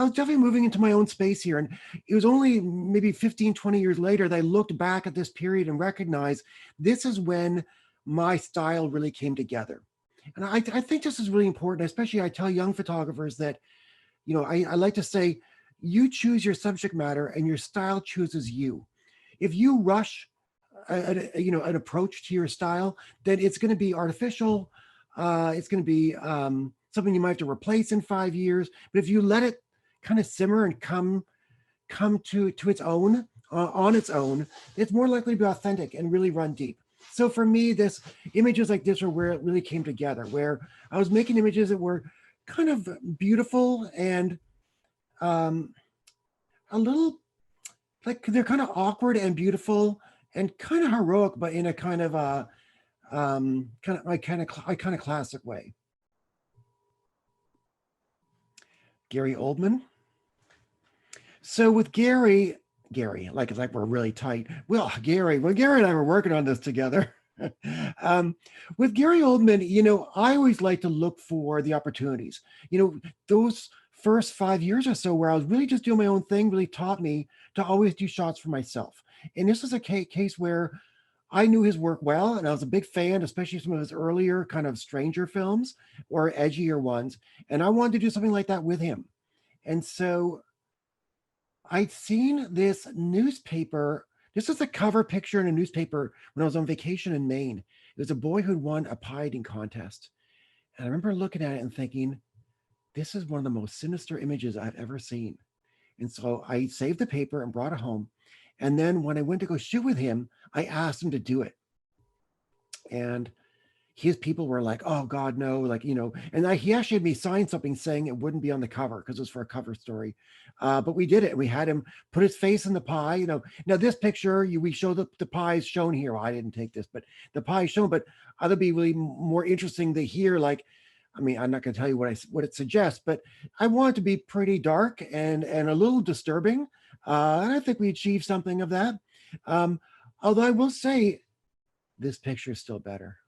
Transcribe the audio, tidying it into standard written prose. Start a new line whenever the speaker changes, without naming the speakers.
I was definitely moving into my own space here. And it was only maybe 15, 20 years later that I looked back at this period and recognized this is when my style really came together. And I think this is really important, especially I tell young photographers that, I like to say, you choose your subject matter and your style chooses you. If you rush an approach to your style, then it's going to be artificial. It's going to be something you might have to replace in 5 years. But if you let it kind of simmer and come to its own on its own, it's more likely to be authentic and really run deep. So for me, this images like this are where it really came together, where I was making images that were kind of beautiful and a little like they're kind of awkward and beautiful and kind of heroic, but in a kind of kind of classic way. Gary Oldman. So with Gary, like it's like we're really tight. Well, Gary and I were working on this together. With Gary Oldman, I always like to look for the opportunities. Those first 5 years or so where I was really just doing my own thing really taught me to always do shots for myself. And this is a case where I knew his work well, and I was a big fan, especially some of his earlier kind of stranger films or edgier ones. And I wanted to do something like that with him. And so I'd seen this newspaper. This was a cover picture in a newspaper when I was on vacation in Maine. It was a boy who'd won a pie eating contest. And I remember looking at it and thinking, this is one of the most sinister images I've ever seen. And so I saved the paper and brought it home. And then when I went to go shoot with him, I asked him to do it. And his people were like, oh God, no, like, and he actually had me sign something saying it wouldn't be on the cover because it was for a cover story. But we did it. We had him put his face in the pie, Now this picture, we show the pie is shown here. Well, I didn't take this, but the pie is shown, but it'll be really more interesting to hear, like, I'm not going to tell you what it suggests, but I want it to be pretty dark and a little disturbing. And I think we achieved something of that. Although I will say this picture is still better.